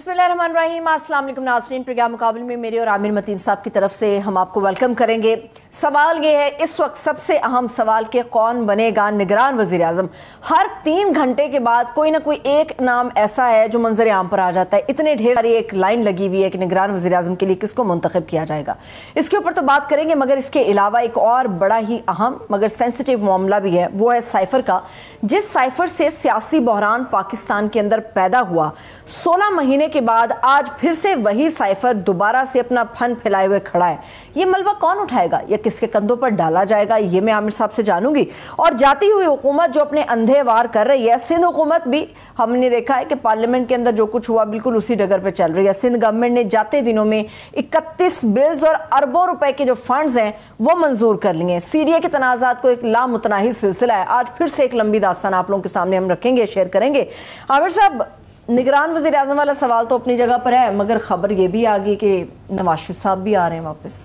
बिस्मिल्लाहिर्रहमानिर्रहीम। अस्सलाम वालेकुम नाज़रीन, प्रोग्राम मुकाबले में मेरे और आमिर मतीन साहब की तरफ से हम आपको वेलकम करेंगे। सवाल ये है इस वक्त सबसे अहम सवाल कि कौन बनेगा निगरान वज़ीर आज़म। हर 3 घंटे के बाद कोई ना कोई एक नाम ऐसा है जो मंजर आम पर आ जाता है। इतने ढेर सारी एक लाइन लगी हुई है कि निगरान वज़ीर आज़म के लिए किसको मुंतखब किया जाएगा, इसके ऊपर तो बात करेंगे। मगर इसके अलावा एक और बड़ा ही अहम मगर सेंसिटिव मामला भी है, वो है साइफर का। जिस साइफर से सियासी बहरान पाकिस्तान के अंदर पैदा हुआ, 16 महीने के बाद आज फिर से वही साइफर दोबारा से अपना फन फैलाए हुए खड़ा है। ये मलबा कौन उठाएगा, या किसके कंधों पर डाला जाएगा, ये मैं आमिर साहब से जानूंगी। और जाती हुई हुकूमत जो अपने अंधे वार कर रही है, सिंध हुकूमत भी हमने देखा है कि पार्लियामेंट के अंदर जो कुछ हुआ बिल्कुल उसी डगर पर चल रही है। सिंध गवर्नमेंट ने जाते दिनों में 31 बिल्स और अरबों रुपए के जो फंड्स हैं वो मंजूर कर लिए। सीरिया के तनाजात को एक लामुतनाही सिलसिला है। आज फिर से एक लंबी दास्तान आप लोगों के सामने हम रखेंगे, शेयर करेंगे। आमिर साहब, निगरान वज़ीर आज़म वाला सवाल तो अपनी जगह पर है, मगर खबर ये भी आ गई कि नवाज शरीफ साहब भी आ रहे हैं वापस।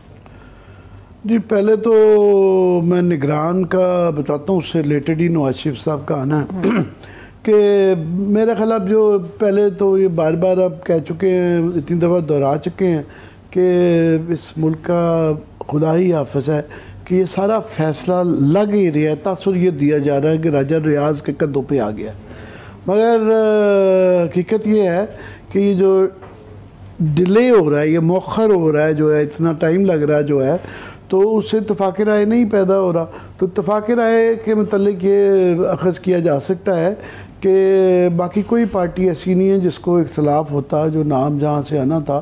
जी, पहले तो मैं निगरान का बताता हूँ, उससे रिलेटेड ही नवाज शरीफ साहब का आना है कि मेरे ख्याल अब जो पहले तो ये बार बार अब कह चुके हैं, इतनी दफ़ा दोहरा चुके हैं कि इस मुल्क का खुदा ही हाफ़िज़ है कि ये सारा फैसला लग ही रहा है। तासुर ये दिया जा रहा है कि राजा रियाज के कंधों पे आ गया, मगर हकीकत ये है कि ये जो डिले हो रहा है, ये मौखर हो रहा है, जो है इतना टाइम लग रहा है जो है, तो उससे इत्तफ़ाक़ राय नहीं पैदा हो रहा। तो इत्तफ़ाक़ राय के मतलब ये अख़ज़ किया जा सकता है कि बाकी कोई पार्टी ऐसी नहीं है जिसको इख्तलाफ होता, जो नाम जहाँ से आना था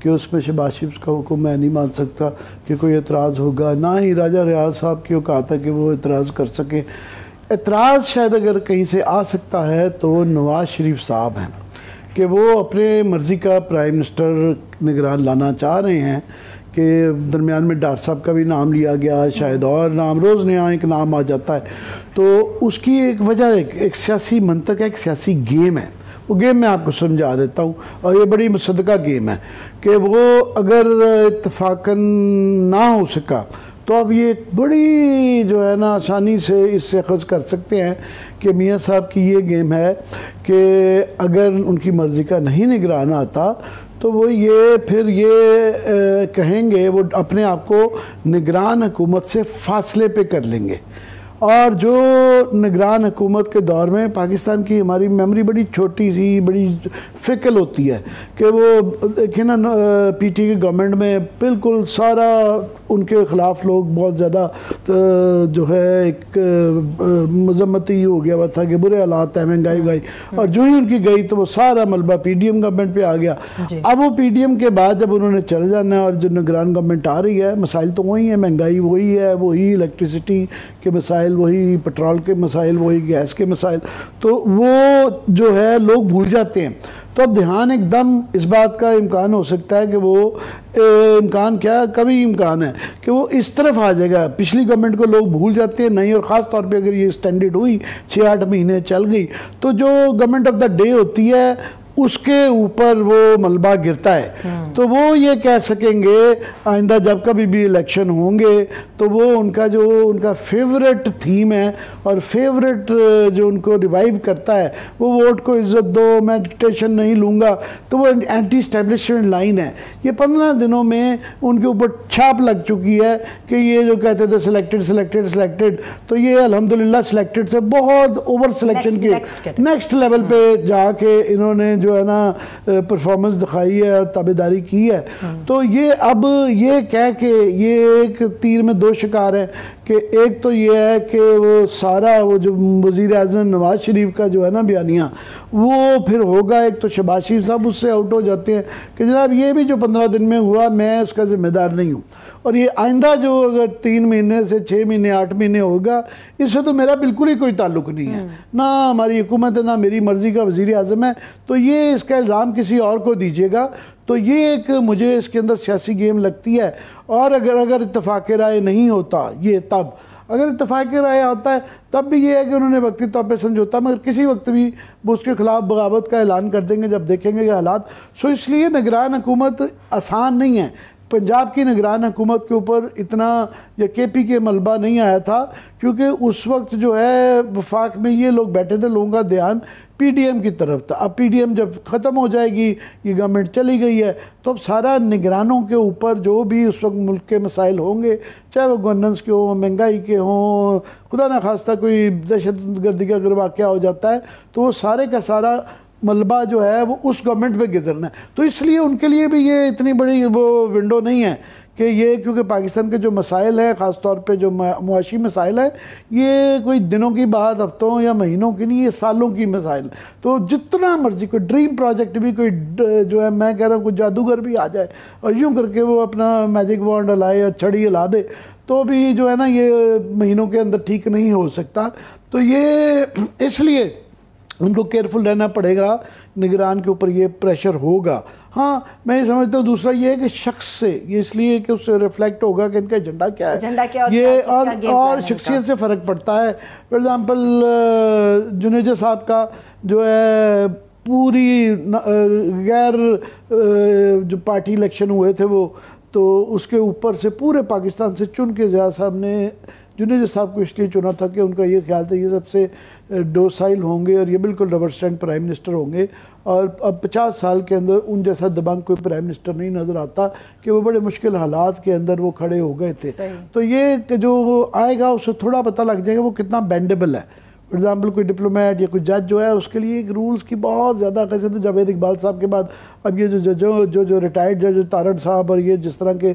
कि उसमें शहबाज शरीफ का हुक्म मैं नहीं मान सकता कि कोई एतराज़ होगा, ना ही राजा रियाज साहब की औकात है कि वो एतराज़ कर सके। एतराज़ शायद अगर कहीं से आ सकता है तो नवाज शरीफ साहब हैं कि वो अपने मर्ज़ी का प्राइम मिनिस्टर निगरान लाना चाह रहे हैं कि दरमियान में डॉक्टर साहब का भी नाम लिया गया, शायद और नाम, रोज़ नया एक नाम आ जाता है। तो उसकी एक वजह एक सियासी मंतक है, एक सियासी गेम है। वो गेम मैं आपको समझा देता हूँ, और ये बड़ी मुसद्दका गेम है कि वो अगर इत्तफाकन ना हो सका तो अब ये बड़ी जो है ना आसानी से इससे अख़ज़ कर सकते हैं कि मियाँ साहब की ये गेम है कि अगर उनकी मर्ज़ी का नहीं निगरान आता तो वो ये फिर ये कहेंगे, वो अपने आप को निगरान हुकूमत से फासले पे कर लेंगे। और जो निगरान हुकूमत के दौर में पाकिस्तान की हमारी मेमोरी बड़ी छोटी सी, बड़ी फिकल होती है कि वो देखिए ना, पीटी की गवर्नमेंट में बिल्कुल सारा उनके ख़िलाफ़ लोग बहुत ज़्यादा जो है एक मजम्मती हो गया हुआ था कि बुरे हालात है, महंगाई गई, और जो ही उनकी गई तो वो सारा मलबा पीडीएम गवर्नमेंट पे आ गया। अब वो पीडीएम के बाद जब उन्होंने चले जाना है और जो निगरान गवर्नमेंट आ रही है, मसाइल तो वही है, महंगाई वही है, वही इलेक्ट्रिसिटी के मसाइल वही, पेट्रोल के मसाइल वही, गैस के मसाइल, तो वो जो है लोग भूल जाते हैं। तो अब ध्यान एकदम इस बात का इम्कान हो सकता है कि वो इम्कान क्या, कभी इम्कान है कि वो इस तरफ आ जाएगा। पिछली गवर्नमेंट को लोग भूल जाते हैं नहीं, और ख़ास तौर पे अगर ये स्टैंडर्ड हुई 6-8 महीने चल गई तो जो गवर्नमेंट ऑफ द डे होती है उसके ऊपर वो मलबा गिरता है। तो वो ये कह सकेंगे आइंदा जब कभी भी इलेक्शन होंगे तो वो उनका फेवरेट थीम है और फेवरेट जो उनको रिवाइव करता है, वो वोट को इज्जत दो, मैं डिक्टेशन नहीं लूँगा, तो वो एंटी इस्टेब्लिशमेंट लाइन है। ये 15 दिनों में उनके ऊपर छाप लग चुकी है कि ये जो कहते थे सिलेक्टेड सिलेक्टेड सिलेक्टेड, तो ये अल्हम्दुलिल्लाह सिलेक्टेड से बहुत ओवर सिलेक्शन के नेक्स्ट लेवल पे जाके इन्होंने जो है ना परफॉर्मेंस दिखाई है और ताबेदारी की है। तो ये अब ये कह के ये एक तीर में 2 शिकार है कि एक तो ये है कि वो सारा वो जो वज़ीर आज़म नवाज शरीफ का जो है ना बयानिया वो फिर होगा, एक तो शहबाज शरीफ साहब उससे आउट हो जाते हैं कि जनाब ये भी जो 15 दिन में हुआ मैं उसका जिम्मेदार नहीं हूँ, और ये आइंदा जो अगर 3 महीने से 6 महीने 8 महीने होगा इससे तो मेरा बिल्कुल ही कोई ताल्लुक नहीं है, ना हमारी हुकूमत है, ना मेरी मर्ज़ी का वज़ीर आज़म है, तो ये इसका इल्ज़ाम किसी और को दीजिएगा। तो ये एक मुझे इसके अंदर सियासी गेम लगती है। और अगर इत्तफ़ाक़ राय नहीं होता ये, तब अगर इत्तफ़ाक़ राय आता है तब भी ये है कि उन्होंने वक्ती तौर पर समझौता, मगर किसी वक्त भी वो उसके ख़िलाफ़ बगावत का ऐलान कर देंगे जब देखेंगे ये हालात। सो इसलिए निगरान हुकूमत आसान नहीं है। पंजाब की निगरान हुकूमत के ऊपर इतना या KP के मलबा नहीं आया था, क्योंकि उस वक्त जो है वफाक में ये लोग बैठे थे, लोगों का ध्यान PDM की तरफ था। अब PDM जब ख़त्म हो जाएगी, ये गवर्नमेंट चली गई है, तो अब सारा निगरानों के ऊपर जो भी उस वक्त मुल्क के मसाइल होंगे, चाहे वो गवर्नेंस के हों, महंगाई के हों, खुदा न खास्ता कोई दहशत गर्दी का अगर वाक़या हो जाता है, तो वो सारे का सारा मलबा जो है वो उस गवर्नमेंट पे गुजरना है। तो इसलिए उनके लिए भी ये इतनी बड़ी वो विंडो नहीं है कि ये, क्योंकि पाकिस्तान के जो मसाइल हैं, ख़ास तौर पे जो मुआशी मसाइल हैं, ये कोई दिनों की बात, हफ्तों या महीनों की नहीं, ये सालों की मसाइल। तो जितना मर्जी कोई ड्रीम प्रोजेक्ट भी, कोई जो है मैं कह रहा हूँ कोई जादूगर भी आ जाए और यूँ करके वो अपना मैजिक वॉन्ड हिलाए और छड़ी हिला दे, तो भी जो है ना ये महीनों के अंदर ठीक नहीं हो सकता। तो ये इसलिए उनको केयरफुल रहना पड़ेगा, निगरान के ऊपर ये प्रेशर होगा। हाँ, मैं ये समझता हूँ दूसरा ये है कि शख्स से, ये इसलिए कि उससे रिफ्लेक्ट होगा कि इनका एजेंडा क्या है, ये और शख्सियत से फ़र्क पड़ता है। फॉर एग्ज़ाम्पल जुनेजा साहब का जो है पूरी गैर जो पार्टी इलेक्शन हुए थे वो, तो उसके ऊपर से पूरे पाकिस्तान से चुन के ज़िया साहब ने जुनेजा साहब को इसलिए चुना था कि उनका ये ख्याल था ये सबसे डोसाइल होंगे और ये बिल्कुल रबर स्टैंड प्राइम मिनिस्टर होंगे। और अब 50 साल के अंदर उन जैसा दबंग कोई प्राइम मिनिस्टर नहीं नज़र आता कि वो बड़े मुश्किल हालात के अंदर वो खड़े हो गए थे। तो ये जो आएगा उससे थोड़ा पता लग जाएगा वो कितना बेंडेबल है। फॉर एग्ज़ाम्पल कोई डिप्लोमेट या कोई जज जो है उसके लिए एक रूल्स की बहुत ज़्यादा कैसे, तो जावेद इकबाल साहब के बाद अब ये जो जजों जो रिटायर्ड जज तारड़ साहब और ये जिस तरह के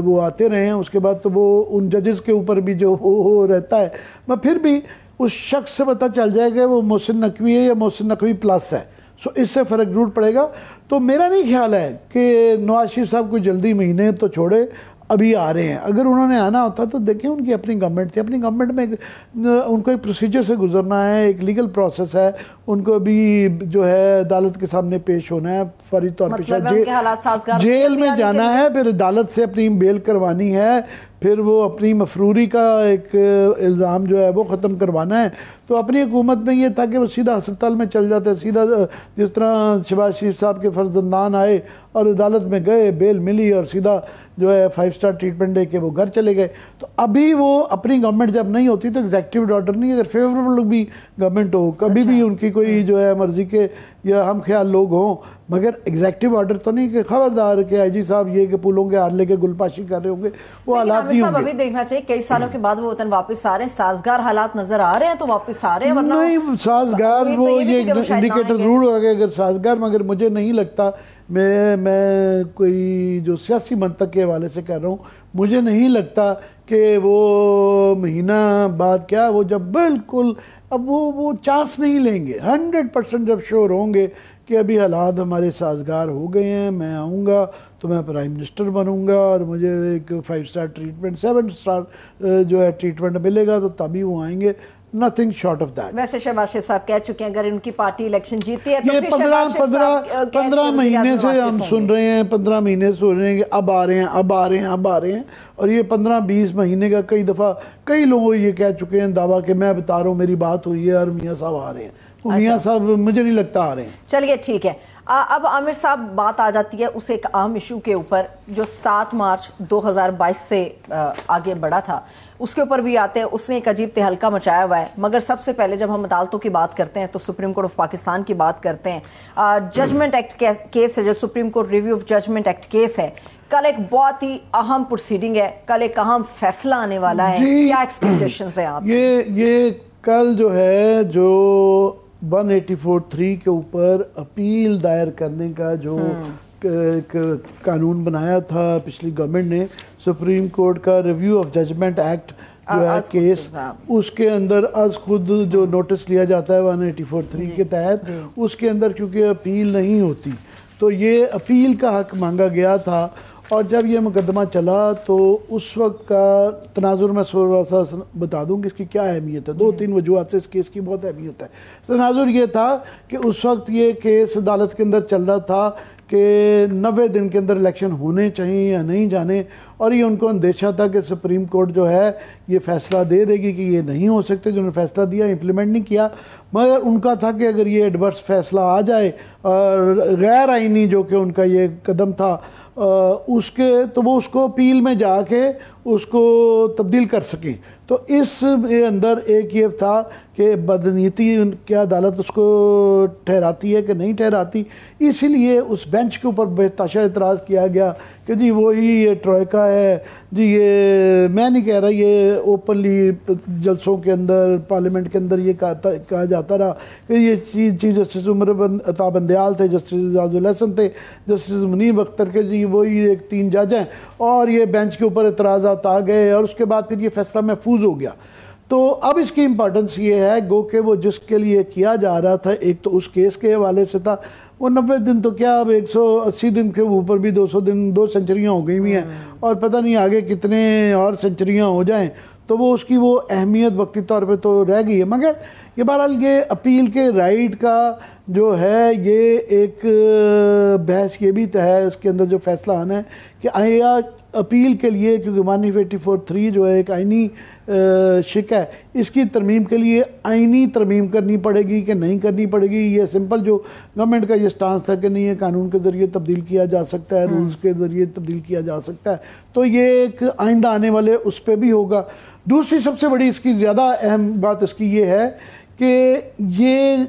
वो आते रहे हैं, उसके बाद तो वो उन जजेस के ऊपर भी जो हो रहता है, मैं फिर भी उस शख्स से पता चल जाएगा वो मोहसिन नकवी है या मोहसिन नकवी प्लस है। सो इससे फ़र्क जरूर पड़ेगा। तो मेरा नहीं ख्याल है कि नवाज शरीफ साहब कोई जल्दी महीने तो छोड़े, अभी आ रहे हैं। अगर उन्होंने आना होता तो देखें उनकी अपनी गवर्नमेंट थी, अपनी गवर्नमेंट में उनको एक प्रोसीजर से गुजरना है, एक लीगल प्रोसेस है, उनको अभी जो है अदालत के सामने पेश होना है, फौरी तौर पर जेल में जाना है, फिर अदालत से अपनी बेल करवानी है, फिर वो अपनी मफरूरी का एक इल्ज़ाम जो है वो ख़त्म करवाना है। तो अपनी हुकूमत में ये था कि वो सीधा अस्पताल में चल जाते, सीधा जिस तरह शहबाज शरीफ साहब के फर्जंदान आए और अदालत में गए, बेल मिली और सीधा जो है 5 स्टार ट्रीटमेंट दे के वो घर चले गए। तो अभी वो अपनी गवर्नमेंट जब नहीं होती तो एग्जीक्यूटिव ऑर्डर नहीं, अगर फेवरेबल भी गवर्नमेंट हो, कभी भी उनकी कोई जो है मर्जी के या हम ख्याल लोग हों, मगर एग्जीक्यूटिव ऑर्डर तो नहीं कि खबरदार के IG साहब ये कि पुलों के हाथ लेके गुलपाशी कर रहे होंगे, वो हालात नहीं होंगे। अभी देखना चाहिए कई सालों के बाद वो वतन वापस आ रहे हैं, साजगार हालात नजर आ रहे हैं तो वापस आ रहे हैं, वरना नहीं साजगार वो ये इंडिकेटर जरूर होगा अगर साजगार, मगर मुझे नहीं लगता, मैं कोई जो सियासी मंतक के हवाले से कह रहा हूँ, मुझे नहीं लगता कि वो महीना बाद क्या वो जब बिल्कुल अब वो चांस नहीं लेंगे, 100% जब श्योर होंगे कि अभी हालात हमारे साजगार हो गए हैं, मैं आऊँगा तो मैं प्राइम मिनिस्टर बनूंगा और मुझे एक 5 स्टार ट्रीटमेंट 7 स्टार जो है ट्रीटमेंट मिलेगा, तो तभी वो आएंगे। Nothing short of that. वैसे शहबाज शरीफ साहब कह चुके हैं अगर उनकी पार्टी इलेक्शन जीती है तो ये 15 महीने से हम सुन रहे हैं, 15 महीने से सुन रहे हैं कि अब आ रहे हैं, अब आ रहे हैं, अब आ रहे हैं, और ये 15-20 महीने का कई दफ़ा कई लोग ये कह चुके हैं दावा कि मैं बता रहा हूँ मेरी बात हुई है और मियाँ साहब आ रहे हैं। मियाँ साहब मुझे नहीं लगता आ रहे हैं। चलिए ठीक है, अब आमिर साहब बात आ जाती है उस एक अहम इशू के ऊपर जो 7 मार्च 2022 से आगे बढ़ा था, उसके ऊपर भी आते हैं। उसने एक अजीब तहलका मचाया हुआ है, मगर सबसे पहले जब हम अदालतों की बात करते हैं तो सुप्रीम कोर्ट ऑफ पाकिस्तान की बात करते हैं। जजमेंट एक्ट केस है जो supreme court review of judgment act case है, कल एक बहुत ही अहम प्रोसीडिंग है, कल एक अहम फैसला आने वाला है, क्या एक्सपेक्टेशंस हैं आप? ये कल जो है जो 184(3) के ऊपर अपील दायर करने का जो कानून बनाया था पिछली गवर्नमेंट ने, सुप्रीम कोर्ट का रिव्यू ऑफ जजमेंट एक्ट जो है केस, उसके अंदर आज खुद जो नोटिस लिया जाता है 184(3) के तहत, उसके अंदर क्योंकि अपील नहीं होती तो ये अपील का हक मांगा गया था। और जब ये मुकदमा चला तो उस वक्त का तनाजुर मैं थोड़ा सा बता दूं कि इसकी क्या अहमियत है। 2-3 वजूहत से इस केस की बहुत अहमियत है। तनाजुर ये था कि उस वक्त ये केस अदालत के अंदर चल रहा था कि 90 दिन के अंदर इलेक्शन होने चाहिए या नहीं जाने, और ये उनको अंदेशा था कि सुप्रीम कोर्ट जो है ये फैसला दे देगी कि ये नहीं हो सकते। जो उन्होंने फैसला दिया इम्प्लीमेंट नहीं किया, मगर उनका था कि अगर ये एडवर्स फैसला आ जाए और गैर आइनी जो कि उनका ये कदम था उसके तो वो उसको अपील में जाके उसको तब्दील कर सकें। तो इस अंदर एक ये था कि बदनीति क्या अदालत उसको ठहराती है कि नहीं ठहराती, इसीलिए उस बेंच के ऊपर बेताशा एतराज़ किया गया कि जी वही ये ट्रोइका है जी, ये मैं नहीं कह रहा, ये ओपनली जलसों के अंदर पार्लियामेंट के अंदर ये कहा जाता रहा कि ये चीज़ जस्टिस उमर अता बंदयाल थे, जस्टिस आजुल हसन थे, जस्टिस मुनीब अख्तर के जी वही एक 3 जज हैं, और ये बेंच के ऊपर एतराज़ात आ गए और उसके बाद फिर ये फैसला महफूज हो गया। तो अब इसकी इम्पोर्टेंस ये है गो के वो जिसके लिए किया जा रहा था, एक तो उस केस के हवाले से था, वो 90 दिन तो क्या अब 180 दिन के ऊपर भी 200 दिन 2 सेंचुरियाँ हो गई हुई हैं और पता नहीं आगे कितने और सेंचुरियाँ हो जाएं, तो वो उसकी वो अहमियत वक्ती तौर पे तो रह गई है। मगर ये बहरहाल ये अपील के राइट का जो है ये एक बहस ये भी है इसके अंदर जो फैसला आना है कि आया अपील के लिए, क्योंकि 184(3) जो है एक आइनी शिक है, इसकी तरमीम के लिए आइनी तरमीम करनी पड़ेगी कि नहीं करनी पड़ेगी। ये सिंपल जो गवर्नमेंट का ये स्टांस था कि नहीं, ये कानून के ज़रिए तब्दील किया जा सकता है, रूल्स के ज़रिए तब्दील किया जा सकता है, तो ये एक आइंदा आने वाले उस पर भी होगा। दूसरी सबसे बड़ी इसकी ज़्यादा अहम बात इसकी ये है कि ये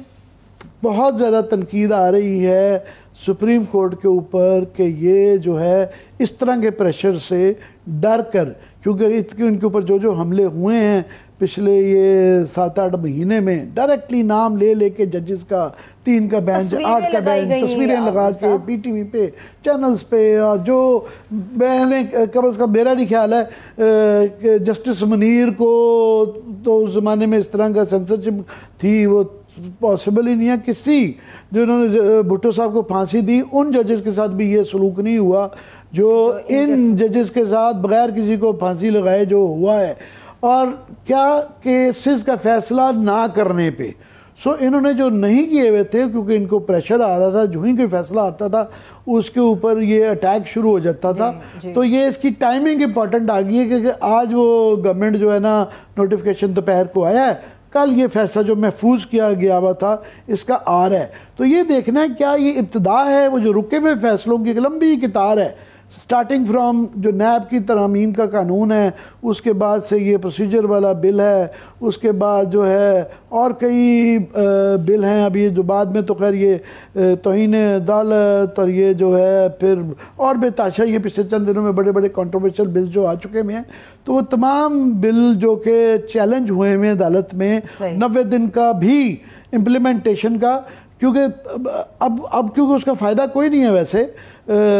बहुत ज़्यादा तनकीद आ रही है सुप्रीम कोर्ट के ऊपर कि ये जो है इस तरह के प्रेशर से डर कर, क्योंकि उनके ऊपर जो हमले हुए हैं पिछले ये 7-8 महीने में, डायरेक्टली नाम ले लेके जजेस का, 3 का बेंच, 8 का बेंच, तस्वीरें लगा के PTV पे, चैनल्स पे, और जो मैंने कम से कम मेरा नहीं ख्याल है कि जस्टिस मुनीर को तो उस ज़माने में इस तरह का सेंसरशिप थी, वो पॉसिबल ही नहीं है। किसी जिन्होंने भुट्टो साहब को फांसी दी उन जजेस के साथ भी ये सलूक नहीं हुआ जो इन जजेस के साथ बगैर किसी को फांसी लगाए जो हुआ है। और क्या केसेस का फैसला ना करने पे इन्होंने जो नहीं किए हुए थे, क्योंकि इनको प्रेशर आ रहा था, जो ही कोई फैसला आता था उसके ऊपर ये अटैक शुरू हो जाता था। तो ये इसकी टाइमिंग इंपॉर्टेंट आ गई है कि आज वो गवर्नमेंट जो है ना नोटिफिकेशन दोपहर को आया है, कल ये फैसला जो महफूज किया गया हुआ था इसका आ रहा है। तो ये देखना है क्या ये इब्तिदा है, वो जो रुके हुए फैसलों की एक लंबी कितार है, स्टार्टिंग फ्रॉम जो नैब की तरमीम का कानून है, उसके बाद से ये प्रोसीजर वाला बिल है, उसके बाद जो है और कई बिल हैं अभी जो बाद में, तो खैर ये तौहीन अदालत और ये जो है फिर और बेताशा ये पिछले चंद दिनों में बड़े बड़े कंट्रोवर्शियल बिल जो आ चुके हैं, तो वो तमाम बिल जो कि चैलेंज हुए हैं अदालत में 90 दिन का भी इम्प्लीमेंटेशन का, क्योंकि अब क्योंकि उसका फ़ायदा कोई नहीं है वैसे,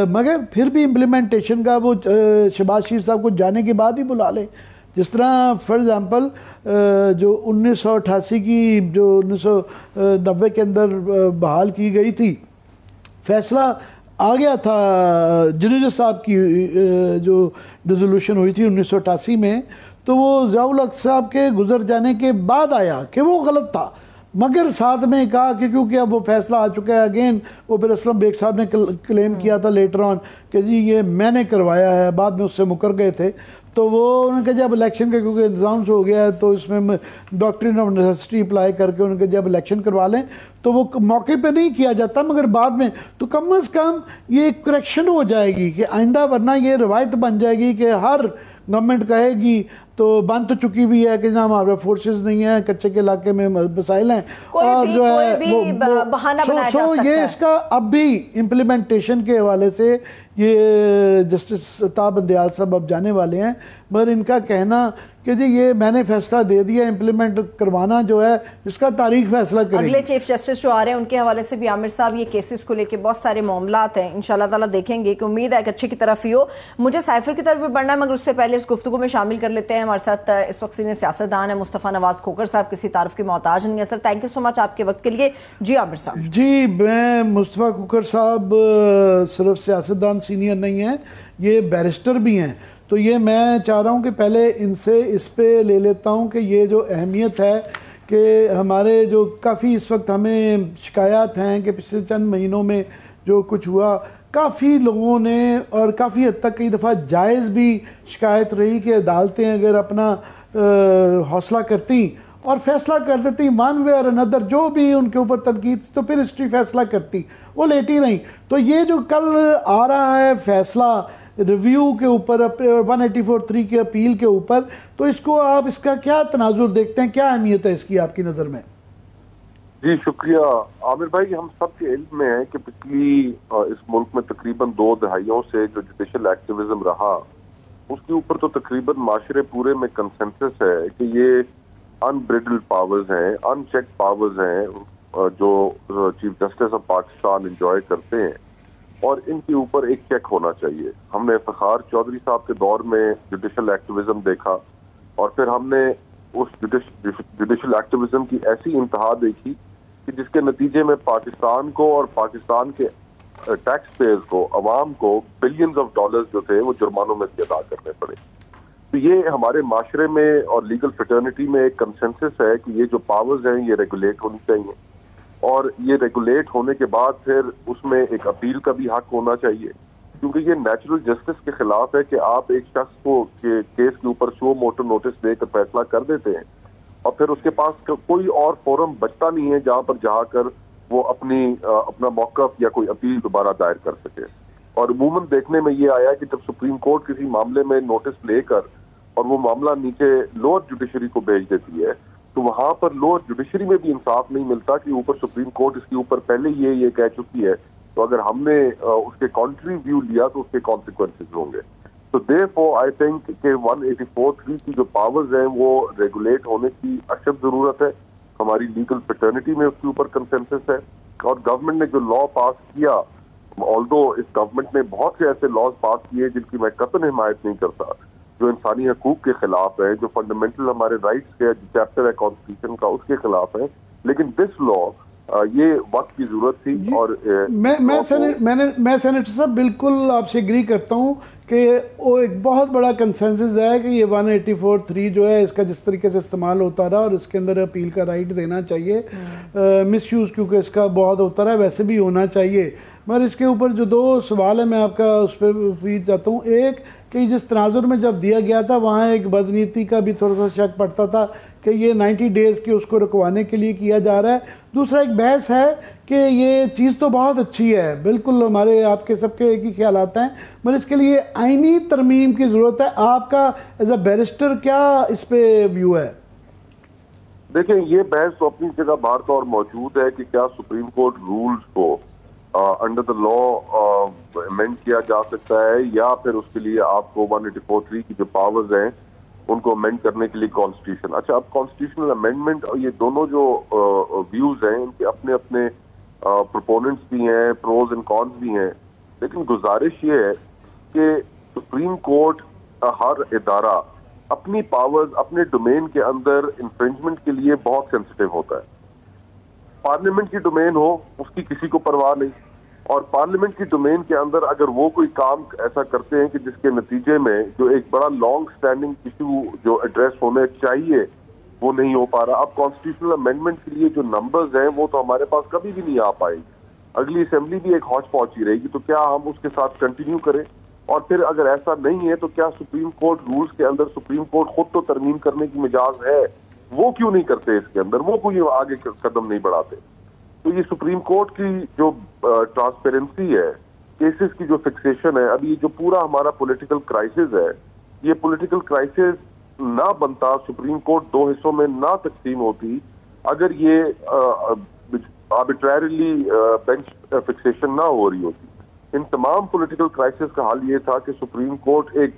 मगर फिर भी इम्प्लीमेंटेशन का वो शहबाज शरीफ साहब को जाने के बाद ही बुला लें। जिस तरह फॉर एग्ज़ाम्पल जो 1988 की जो 1990 के अंदर बहाल की गई थी, फैसला आ गया था जुनेजो साहब की जो डिसोल्यूशन हुई थी 1988 में, तो वो ज़ियाउल हक साहब के गुजर जाने के बाद आया कि वो गलत था, मगर साथ में कहा कि क्योंकि अब वो फैसला आ चुका है, अगेन वो फिर असलम बेग साहब ने क्लेम किया था लेटर ऑन कि जी ये मैंने करवाया है, बाद में उससे मुकर गए थे, तो वो उन्होंने कहा जब इलेक्शन का क्योंकि इंतजाम से हो गया है तो इसमें डॉक्ट्रिन ऑफ नेसेसिटी अप्लाई करके उनके जब इलेक्शन करवा लें तो वो मौके पे नहीं किया जाता, मगर बाद में तो कम अज़ कम ये करेक्शन हो जाएगी कि आइंदा, वरना ये रवायत बन जाएगी कि हर गवर्नमेंट कहेगी तो बन तो चुकी भी है कि ना हमारे फोर्सेस नहीं है, कच्चे के इलाके में मसाइल हैं और जो है वो बहाना बनाया जा सकता है। ये इसका अब भी इम्प्लीमेंटेशन के हवाले से ये जस्टिस अता बंदयाल साहब अब जाने वाले हैं, मगर इनका कहना कि जी ये मैंने फैसला दे दिया, इम्प्लीमेंट करवाना जो है इसका तारीख फैसला करेंगे। अगले चीफ जस्टिस जो आ रहे हैं उनके हवाले से भी आमिर साहब ये केसेस को लेके बहुत सारे मामलात हैं, इंशाल्लाह ताला देखेंगे कि उम्मीद है कि अच्छे की तरफ ही हो। मुझे साइफर की तरफ भी बढ़ना है, मगर उससे पहले इस गुफ्तगू में शामिल कर लेते हैं हमारे साथ इस वक्त सीनियर सियासतदान है मुस्तफ़ा नवाज खोखर साहब, किसी तारुफ के मोहताज नहीं है। Sir thank you so much आपके वक्त के लिए। जी आमिर साहब। जी मैं मुस्तफ़ा खोखर साहब सिर्फ सियासतदान सीनियर नहीं है, ये बैरिस्टर भी हैं, तो ये मैं चाह रहा हूँ कि पहले इनसे इस पे ले लेता हूँ कि ये जो अहमियत है कि हमारे जो काफ़ी इस वक्त हमें शिकायत हैं कि पिछले चंद महीनों में जो कुछ हुआ, काफ़ी लोगों ने और काफ़ी हद तक कई दफ़ा जायज़ भी शिकायत रही कि अदालतें अगर अपना हौसला करती और फैसला कर देती वन वे और अनदर, जो भी उनके ऊपर तनकीद, तो फिर हिस्ट्री फैसला करती, वो लेटी नहीं। तो ये जो कल आ रहा है फैसला रिव्यू के ऊपर 184(3) की अपील के ऊपर, तो इसको आप, इसका क्या तनाजुर देखते हैं, क्या अहमियत है इसकी आपकी नज़र में? जी शुक्रिया आमिर भाई। हम सब के इल्म में है कि पिछली इस मुल्क में तकरीबन 2 दहाइयों से जो जुडिशल एक्टिविज्म रहा, उसके ऊपर तो तकरीबन माशरे पूरे में कंसेंसस है कि ये अनब्रिडल्ड पावर्स हैं, अनचेक पावर्स हैं जो chief justice of Pakistan enjoy करते हैं, और इनके ऊपर एक चेक होना चाहिए। हमने इफ्तिखार चौधरी साहब के दौर में जुडिशल एक्टिविज्म देखा, और फिर हमने उस जुडिशल एक्टिविज्म की ऐसी इंतहा देखी कि जिसके नतीजे में पाकिस्तान को और पाकिस्तान के टैक्स पेयर्स को, अवाम को बिलियंस ऑफ डॉलर्स जो थे वो जुर्मानों में से अदा करने पड़े। तो ये हमारे माशरे में और लीगल फ्रेटर्निटी में एक कंसेंसस है कि ये जो पावर्स हैं ये रेगुलेट होनी चाहिए, और ये रेगुलेट होने के बाद फिर उसमें एक अपील का भी हक होना चाहिए, क्योंकि ये नेचुरल जस्टिस के खिलाफ है कि आप एक शख्स को के केस के ऊपर सो मोटो नोटिस देकर फैसला कर देते हैं और फिर उसके पास कोई और फोरम बचता नहीं है जहां पर जाकर वो अपना मौक़िफ़ या कोई अपील दोबारा दायर कर सके। और अमूमन देखने में ये आया कि जब सुप्रीम कोर्ट किसी मामले में नोटिस लेकर और वो मामला नीचे लोअर जुडिशरी को भेज देती है, तो वहां पर लोअर जुडिशरी में भी इंसाफ नहीं मिलता कि ऊपर सुप्रीम कोर्ट इसके ऊपर पहले ये कह चुकी है, तो अगर हमने उसके कॉन्ट्री व्यू लिया तो उसके कॉन्सिक्वेंसेज होंगे। तो देयरफॉर आई थिंक कि 184(3) की जो पावर्स हैं वो रेगुलेट होने की अशद जरूरत है। हमारी लीगल फ्रेटर्निटी में उसके ऊपर कंसेंसस है, और गवर्नमेंट ने जो लॉ पास किया, ऑल्दो इस गवर्नमेंट ने बहुत से ऐसे लॉज पास किए जिनकी मैं कतई हिमायत नहीं करता, जो इंसानी हकूक के खिलाफ है, जो फंडामेंटल हमारे राइट्स के चैप्टर है कॉन्स्टिट्यूशन का, उसके खिलाफ है। लेकिन दिस लॉ ये वक्त की जरूरत थी। और मैं सेनेटर साहब बिल्कुल आपसे एग्री करता हूँ कि वो एक बहुत बड़ा कंसेंसस है कि ये 184(3) जो है इसका जिस तरीके से इस्तेमाल होता रहा और इसके अंदर अपील का राइट देना चाहिए, मिस यूज़ क्योंकि इसका बहुत होता रहा, वैसे भी होना चाहिए। मगर इसके ऊपर जो 2 सवाल है मैं आपका उस पर पूछ चाहता हूँ। एक कि जिस तनाजुर में जब दिया गया था वहाँ एक बदनीति का भी थोड़ा सा शक पड़ता था कि ये 90 डेज़ की उसको रुकवाने के लिए किया जा रहा है। दूसरा एक बहस है कि ये चीज़ तो बहुत अच्छी है, बिल्कुल हमारे आपके सबके एक ही ख्यालात हैं, मगर इसके लिए आईनी तरमीम की ज़रूरत है। आपका एज अ बैरिस्टर क्या इस पे व्यू है? देखें, ये बहस तो अपनी जगह बाहर तो और मौजूद है कि क्या सुप्रीम कोर्ट रूल्स को अंडर द लॉ अमेंड किया जा सकता है, या फिर उसके लिए आपको 184(3) की जो पावर्स हैं उनको अमेंड करने के लिए कॉन्स्टिट्यूशन। अच्छा, अब कॉन्स्टिट्यूशनल अमेंडमेंट और ये दोनों जो व्यूज हैं इनके अपने अपने प्रोपोनेंट्स भी हैं, प्रोज एंड कॉन्स भी हैं, लेकिन गुजारिश ये है कि सुप्रीम कोर्ट हर इदारा अपनी पावर्स अपने डोमेन के अंदर इंफ्रिंजमेंट के लिए बहुत सेंसिटिव होता है। पार्लियामेंट की डोमेन हो उसकी किसी को परवाह नहीं, और पार्लियामेंट की डोमेन के अंदर अगर वो कोई काम ऐसा करते हैं कि जिसके नतीजे में जो एक बड़ा लॉन्ग स्टैंडिंग इशू जो एड्रेस होने चाहिए वो नहीं हो पा रहा। अब कॉन्स्टिट्यूशनल अमेंडमेंट के लिए जो नंबर्स हैं वो तो हमारे पास कभी भी नहीं आ पाएंगे, अगली असेंबली भी एक हौच पौच ही रहेगी। तो क्या हम उसके साथ कंटिन्यू करें? और फिर अगर ऐसा नहीं है तो क्या सुप्रीम कोर्ट रूल्स के अंदर सुप्रीम कोर्ट खुद तो तरमीम करने की मिजाज है, वो क्यों नहीं करते इसके अंदर, वो कोई आगे कदम नहीं बढ़ाते? तो ये सुप्रीम कोर्ट की जो ट्रांसपेरेंसी है, केसेस की जो फिक्सेशन है, अभी जो पूरा हमारा पॉलिटिकल क्राइसिस है, ये पॉलिटिकल क्राइसिस ना बनता, सुप्रीम कोर्ट 2 हिस्सों में ना तकसीम होती, अगर ये आर्बिट्ररीली बेंच फिक्सेशन ना हो रही होती। इन तमाम पॉलिटिकल क्राइसिस का हल ये था कि सुप्रीम कोर्ट एक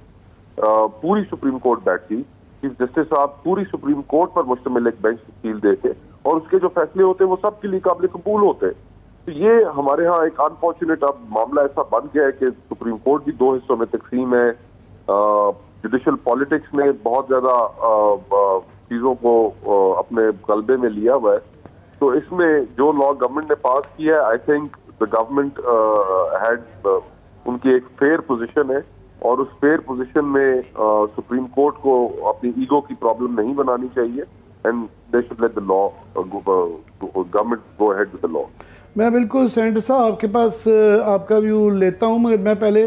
पूरी सुप्रीम कोर्ट बैठती, चीफ जस्टिस साहब पूरी सुप्रीम कोर्ट पर मुश्तमिल एक बेंच तश्कील देते, और उसके जो फैसले होते वो सबके लिए काबिल कबूल होते। तो ये हमारे यहाँ एक अनफॉर्चुनेट अब मामला ऐसा बन गया है कि सुप्रीम कोर्ट भी 2 हिस्सों में तकसीम है। जुडिशल पॉलिटिक्स ने बहुत ज्यादा चीजों को अपने गलबे में लिया हुआ है। तो इसमें जो लॉ गवर्नमेंट ने पास किया है, I think the government had उनकी एक फेयर पोजीशन है, और उस फेयर पोजीशन में सुप्रीम कोर्ट को अपनी ईगो की प्रॉब्लम नहीं बनानी चाहिए, and they should let the law government go ahead with the law. मैं बिल्कुल सेनेटर साहब आपके पास आपका व्यू लेता हूँ, मगर मैं पहले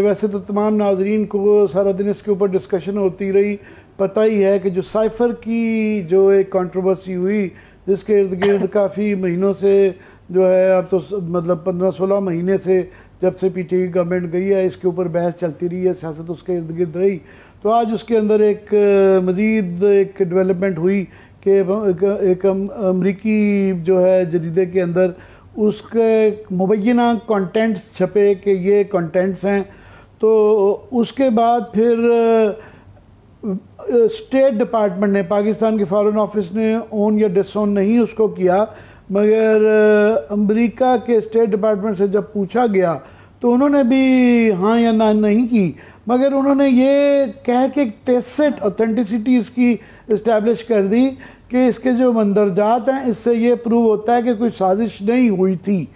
वैसे तो तमाम नाजरीन को सारा दिन इसके ऊपर डिस्कशन होती रही, पता ही है कि जो साइफर की जो एक कंट्रोवर्सी हुई, जिसके इर्द गिर्द काफ़ी महीनों से जो है, अब तो मतलब 15-16 महीने से जब से पीटीआई गवर्नमेंट गई है, इसके ऊपर बहस चलती रही है, सियासत उसके इर्द गिर्द रही। तो आज उसके अंदर एक मज़ीद एक डेवलपमेंट हुई कि एक अमरीकी जो है जरीदे के अंदर उसके मुबैना कंटेंट्स छपे कि ये कंटेंट्स हैं। तो उसके बाद फिर स्टेट डिपार्टमेंट ने, पाकिस्तान के फॉरेन ऑफिस ने ओन या डिसओन नहीं उसको किया, मगर अमेरिका के स्टेट डिपार्टमेंट से जब पूछा गया तो उन्होंने भी हाँ या ना नहीं की, मगर उन्होंने ये कह के टेसिट ऑथेंटिसिटी इसकी इस्टेब्लिश कर दी कि इसके जो मंदरजात हैं इससे ये प्रूव होता है कि कोई साजिश नहीं हुई थी।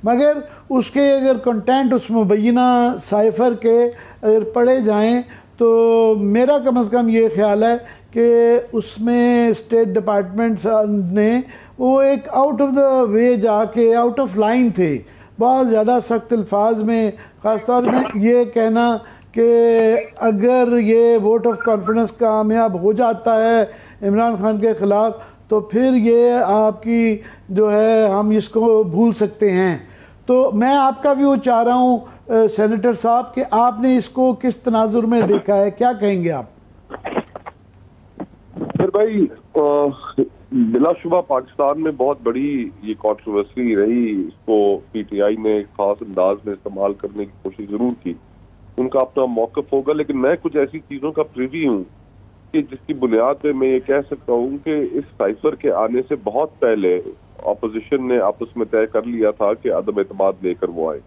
मगर उसके अगर कंटेंट उस मुबैना साइफर के अगर पढ़े जाएं तो मेरा कम से कम ये ख्याल है कि उसमें स्टेट डिपार्टमेंट ने वो एक आउट ऑफ द वे जाके आउट ऑफ लाइन थे, बहुत ज़्यादा सख्त अल्फाज में, ख़ासतौर में ये कहना कि अगर ये वोट ऑफ कॉन्फिडेंस कामयाब हो जाता है इमरान खान के ख़िलाफ़ तो फिर ये आपकी जो है हम इसको भूल सकते हैं। तो मैं आपका व्यू चाह रहा हूँ सेनेटर साहब कि आपने इसको किस तनाजुर में देखा है, क्या कहेंगे आप? फिर भाई बिलाशुबा पाकिस्तान में बहुत बड़ी ये कंट्रोवर्सी रही, इसको पीटीआई ने खास अंदाज में इस्तेमाल करने की कोशिश जरूर की, उनका अपना मौक़िफ़ होगा, लेकिन मैं कुछ ऐसी चीज़ों का प्रिवी हूँ कि जिसकी बुनियाद पे मैं ये कह सकता हूँ कि इस साइफर के आने से बहुत पहले अपोजिशन ने आपस में तय कर लिया था कि अदम एतमाद लेकर वो आए।